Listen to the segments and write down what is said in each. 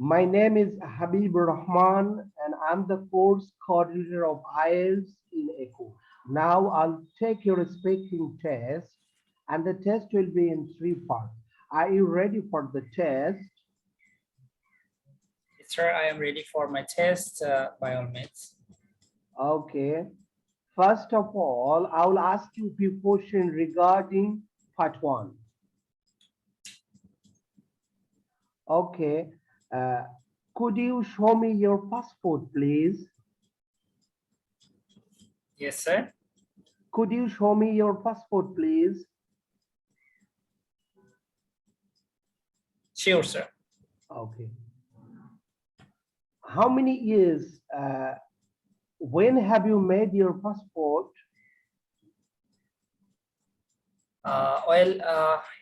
My name is Habibur Rahman and I'm the course coordinator of Ielts in ECHO. Now I'll take your speaking test and the test will be in three parts. Are you ready for the test? Sir, I am ready for my test by all means. Okay. First of all, I will ask you a few questions regarding part one. Okay. Uh, could you show me your passport, please? Yes, sir. Could you show me your passport, please? Sure, sir. Okay. How many years, when have you made your passport?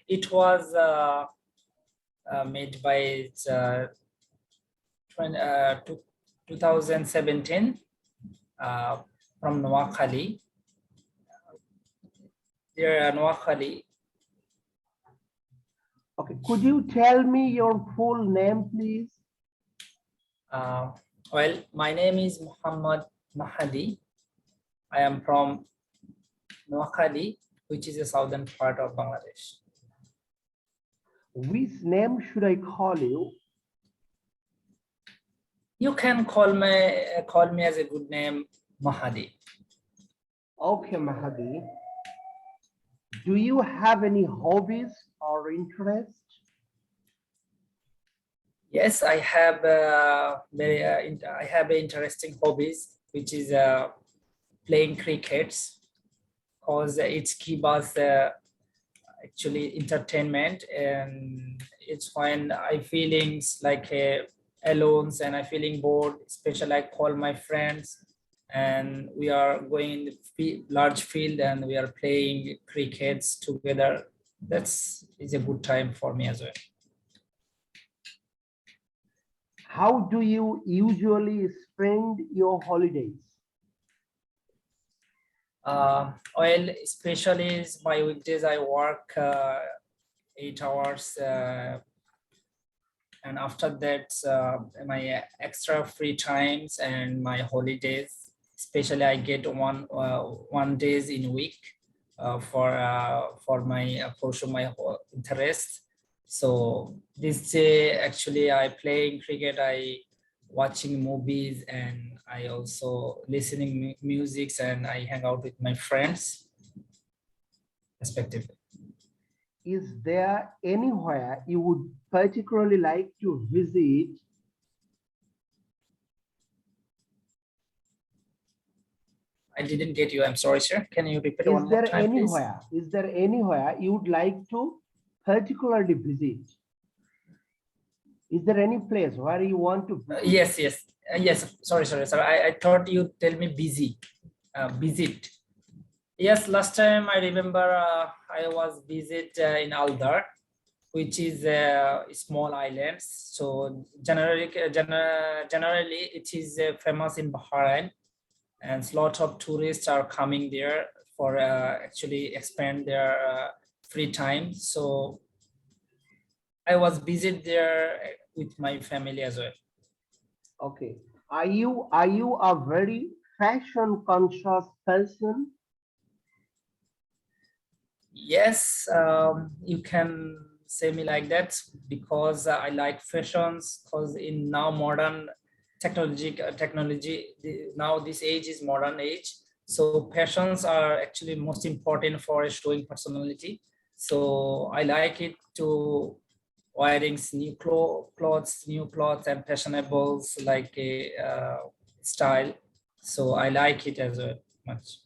It was made by 2017 from Noakhali. Dear Noakhali. Okay, could you tell me your full name, please? My name is Mohammad Mahadi. I am from Noakhali, which is the southern part of Bangladesh. Which name should I call you? You can call me as a good name, Mahadi. Okay, Mahadi. Do you have any hobbies or interests? Yes, I have I have interesting hobbies, which is playing cricket, because it's keep us actually entertainment, and it's when I feelings like alone and I feeling bored, especially I call my friends and we are going in the large field and we are playing crickets together. Is a good time for me as well. How do you usually spend your holidays? Especially my weekdays, I work 8 hours, and after that, my extra free times and my holidays. Especially, I get one days in a week for my pursue my interest. So this day, actually, I playing cricket, I watching movies, and I also listening music, and I hang out with my friends, respectively. Is there anywhere you would particularly like to visit? I didn't get you. I'm sorry, sir. Can you repeat one more time, please? Is there anywhere you would like to particularly visit? Is there any place where you want to visit? Yes. Sorry. I thought you tell me busy, visit. Yes, last time I remember I was visit in Aldar, which is a small island. So generally it is famous in Bahrain, and a lot of tourists are coming there for actually expand their free time. So I was visit there with my family as well. Okay. Are you a very fashion conscious person? Yes, you can say me like that, because I like fashions, because in now modern technology, now this age is modern age. So fashions are actually most important for showing personality. So I like it to wearing new clothes and fashionables like a style. So I like it as well much.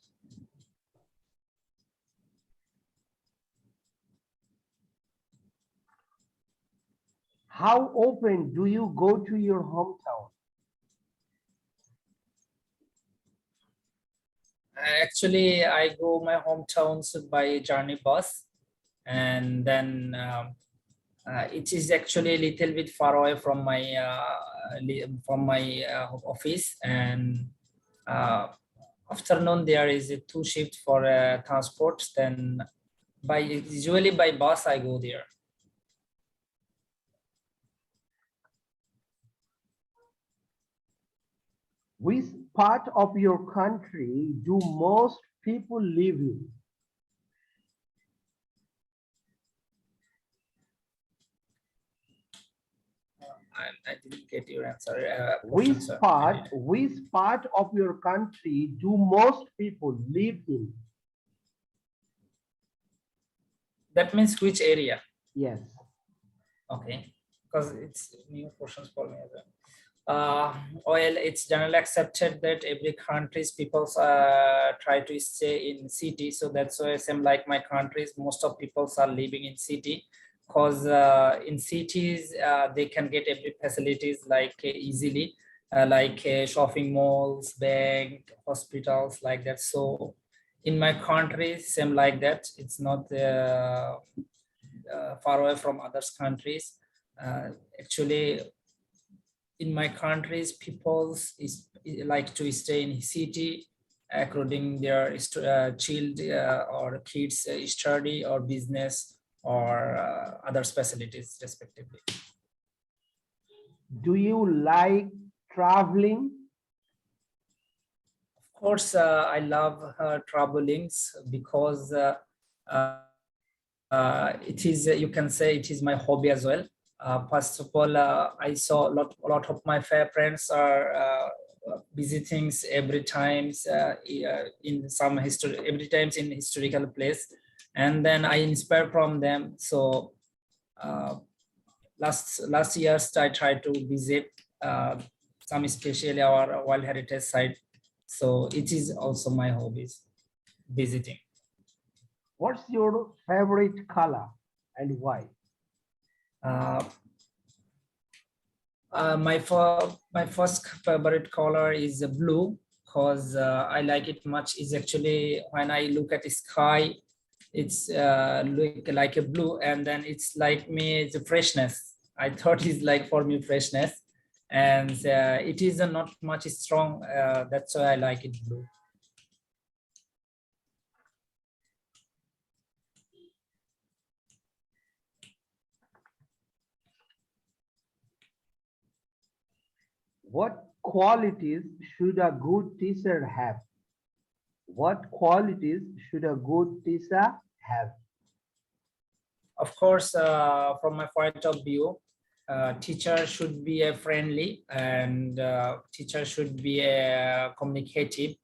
How often do you go to your hometown? Actually, I go my hometowns by journey bus, and then it is actually a little bit far away from my office. And afternoon there is a two shift for transport. Then usually by bus I go there. Which part of your country do most people live in? I didn't get your answer. Which Question, sir. part of your country do most people live in? That means which area? Yes. Okay, because it's new questions for me as well. Well, it's generally accepted that every country's people try to stay in city, so that's why same like my countries, most of people are living in city, because in cities they can get every facilities like easily, like shopping malls, bank, hospitals, like that. So in my country, same like that. It's not far away from others countries. Actually, in my countries, people like to stay in city according their child or kids study or business or other facilities respectively. Do you like traveling? Of course, I love travelings because it is, you can say it is my hobby as well. First of all, I saw a lot of my friends are visiting every times in some history, every times in historical place, and then I inspire from them. So uh, last years I tried to visit some especially our World Heritage site. So it is also my hobbies visiting. What's your favorite color and why? Uh, my first favorite color is blue because I like it much. Is actually when I look at the sky, it's look like a blue, and then it's like me, it's a freshness. I thought it's like for me freshness, and it is not much strong. That's why I like it blue. What qualities should a good teacher have? What qualities should a good teacher have? Of course, from my point of view, teacher should be a friendly, and teacher should be a communicative.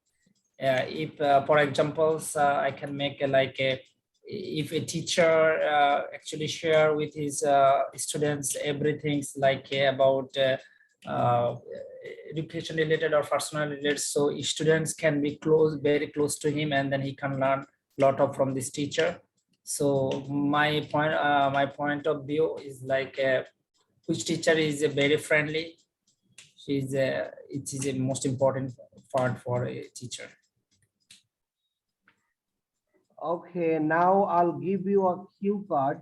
If for examples I can make like a, if a teacher actually share with his students everything's like about uh, education related or personal related, so students can be close, very close to him, and then he can learn a lot of from this teacher. So my point of view is like which teacher is very friendly. She's it is a most important part for a teacher. Okay, now I'll give you a cue card.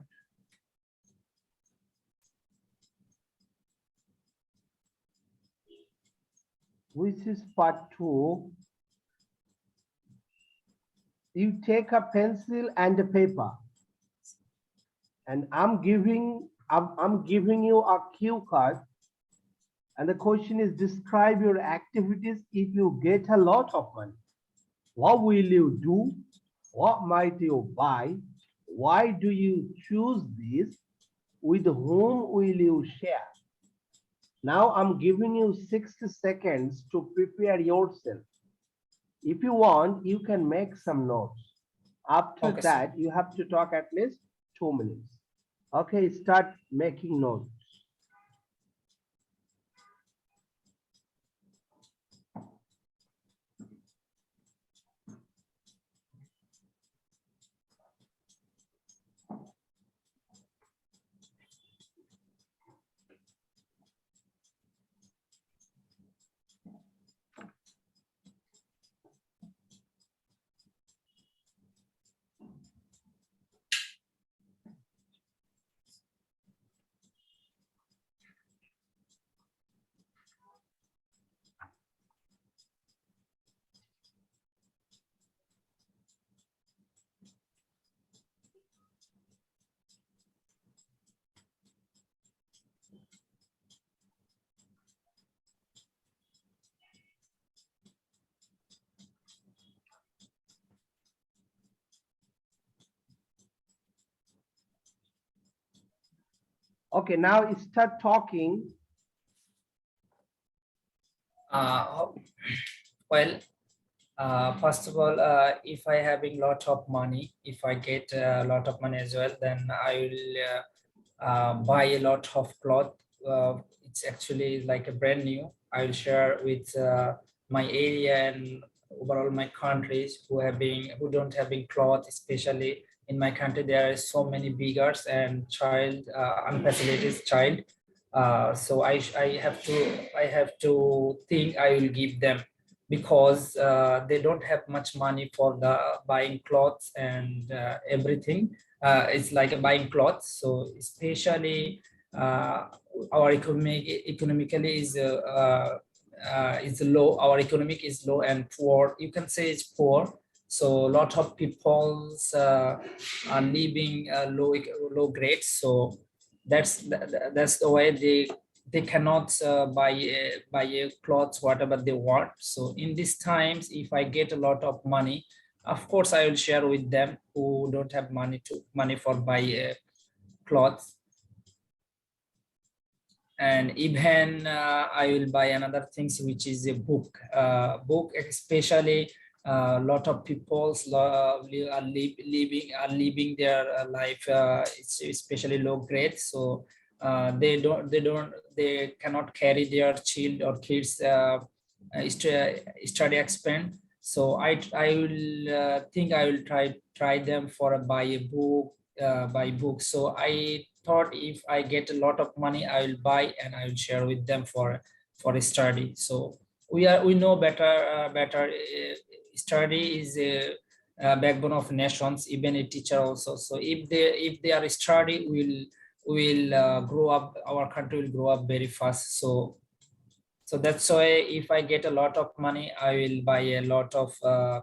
Which is part two. You take a pencil and a paper, and I'm giving you a cue card, and the question is describe your activities if you get a lot of money. What will you do? What might you buy? Why do you choose this? With whom will you share? Now I'm giving you 60 seconds to prepare yourself. If you want, you can make some notes. After Okay, sir. that, you have to talk at least 2 minutes. Okay, start making notes. Okay, now start talking. Uh, well, first of all, if I having lot of money, if I get a lot of money as well, then I will buy a lot of cloth. It's actually like a brand new. I will share with my area and overall my countries who don't having cloth, especially in my country. There are so many beggars and child, unfacilitated child. So I have to think I will give them because they don't have much money for the buying clothes and everything. It's like a buying clothes. So especially uh, our economically is low. Our economic is low and poor. You can say it's poor. So a lot of people are living low grades. So that's the way they cannot buy clothes whatever they want. So in these times, if I get a lot of money, of course I will share with them who don't have money for buy clothes. And even I will buy another things, which is a book, especially a lot of people are living their life, especially low grade. So they cannot carry their child or kids study expense. So I will think I will try them for a buy book. So I thought if I get a lot of money, I will buy and I will share with them for a study. So we know better. Study is a backbone of nations, even a teacher also. So if they are study, will grow up. Our country will grow up very fast. So that's why if I get a lot of money, I will buy a lot of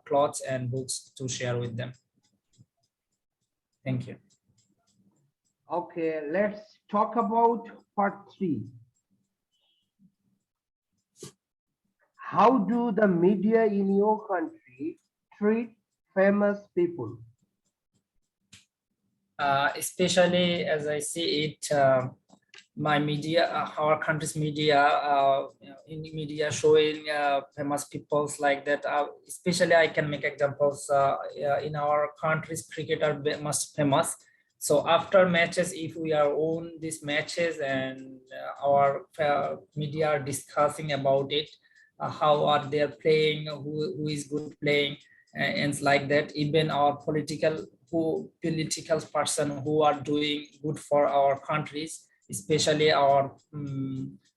clothes and books to share with them. Thank you. Okay, let's talk about part 3. How do the media in your country treat famous people? Especially as I see it, my media, our country's media, in media showing famous peoples like that. Especially, I can make examples. In our country's cricket are most famous. So after matches, if we are own these matches and our media are discussing about it, how are they playing, who is good playing, and like that. Even our political person who are doing good for our countries, especially our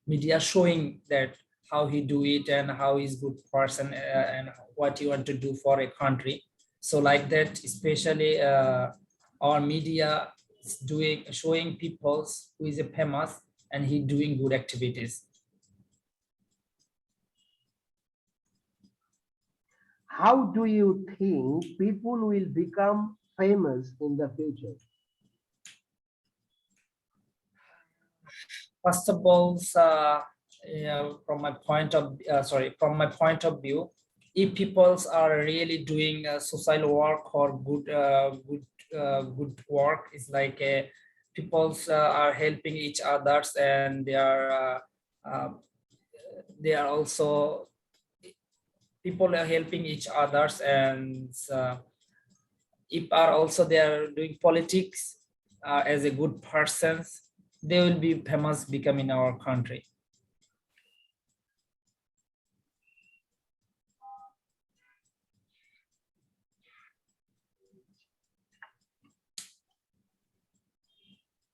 media showing that how he do it and how he's good person and what you want to do for a country. So like that, especially our media is doing showing people who is a famous and he doing good activities. How do you think people will become famous in the future? First of all, from my point of view, if peoples are really doing social work or good work, is like peoples are helping each others and they are also people are helping each others and if are also they are doing politics as a good persons, they will be famous become in our country.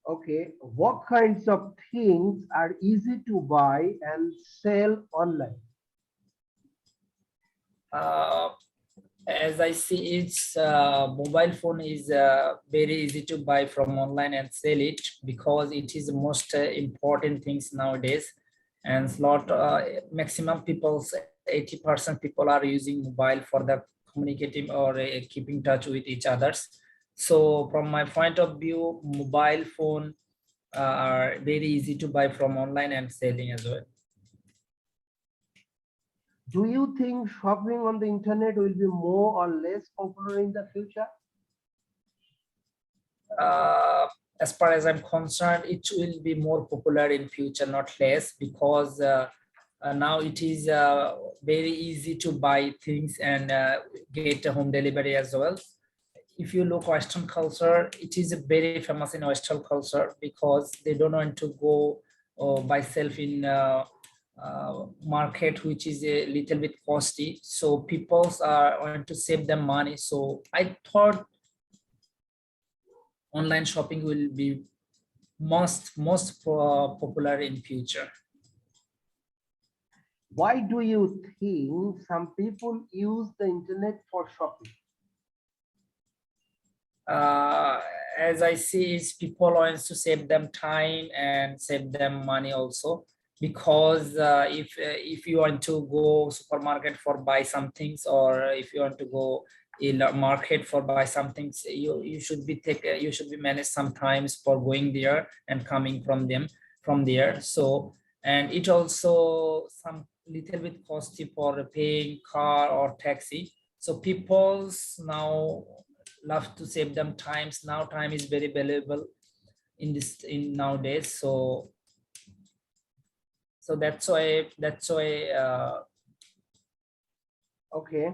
Okay, what kinds of things are easy to buy and sell online? Uh, as I see, it's mobile phone is very easy to buy from online and sell it because it is the most important things nowadays. And lot maximum people, 80% people are using mobile for the communicating or keeping touch with each others. So from my point of view, mobile phone are very easy to buy from online and selling as well. Do you think shopping on the internet will be more or less popular in the future? Uh, as far as I'm concerned, it will be more popular in future, not less, because now it is very easy to buy things and get a home delivery as well. If you look Western culture, it is very famous in Western culture because they don't want to go by self in market, which is a little bit costly. So people are want to save them money. So I thought online shopping will be most popular in future. Why do you think some people use the internet for shopping? As I see, is people wants to save them time and save them money also, because if you want to go supermarket for buy some things, or if you want to go in a market for buy some things, you should be you should be manage sometimes for going there and coming from there. So, and it also some little bit costly for paying car or taxi. So people's now love to save them times. Now time is very valuable in nowadays. So that's why Okay.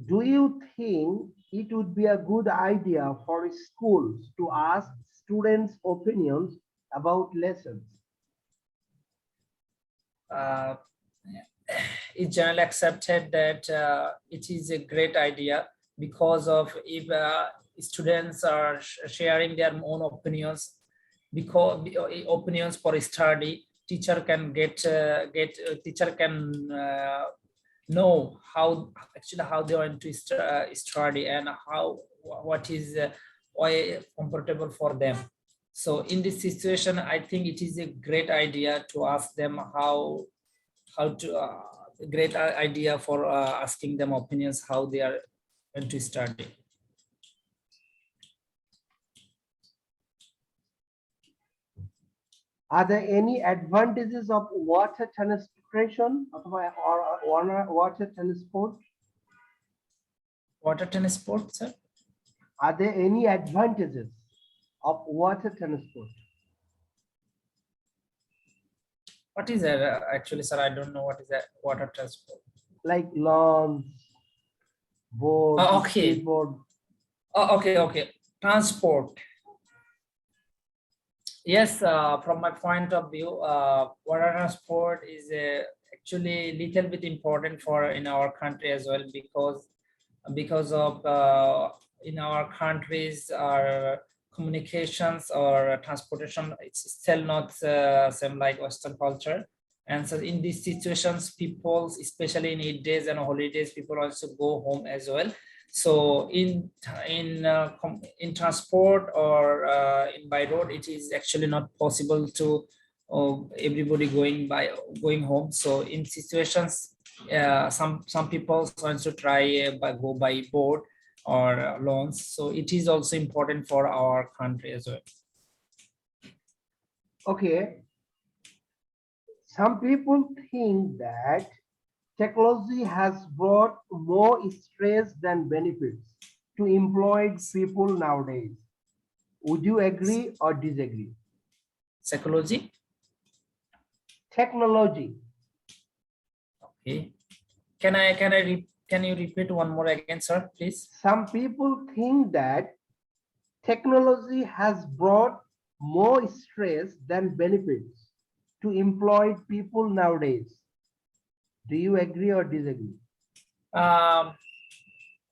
Do you think it would be a good idea for schools to ask students' opinions about lessons? uh, it's generally accepted that it is a great idea, because of if students are sharing their own opinions, because opinions for study, teacher can teacher can know how actually how they want to study, and how what is why comfortable for them. So in this situation, I think it is a great idea to ask them how to great idea for asking them opinions how they are going to study. Are there any advantages of water transportation or water transport? Water tennis sport, sir? Are there any advantages of water transport? What is that actually, sir? I don't know what is that water transport. Like lawns, boat, Okay. skateboard? Okay. Transport. Yes, from my point of view, water transport is actually little bit important for in our country as well, because of in our countries our communications or transportation, it's still not same like Western culture. And so in these situations, people, especially in 8 days and holidays, people also go home as well. So in transport or in by road, it is actually not possible to everybody going home. So in situations, some people want to try go by boat or loans. So it is also important for our country as well. Okay. Some people think that technology has brought more stress than benefits to employed people nowadays. Would you agree or disagree? Psychology. Technology. Okay. Can you repeat one more again, sir, please? Some people think that technology has brought more stress than benefits to employed people nowadays. Do you agree or disagree? um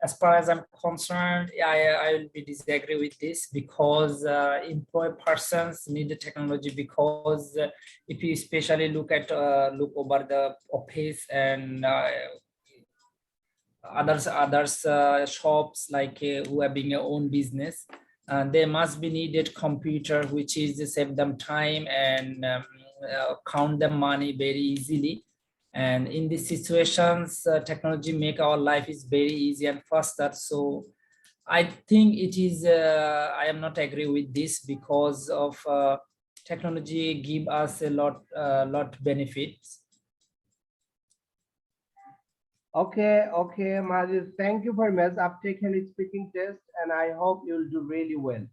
as far as I'm concerned, I will be disagree with this, because employed persons need the technology, because if you especially look over the office and others shops like who are being their own business, they must be needed computer, which is to save them time and count them money very easily. And in these situations, technology make our life is very easy and faster. So I think it is I am not agree with this, because of technology give us a lot benefits. Okay, Mahadi, thank you very much. I've taken a speaking test and I hope you'll do really well.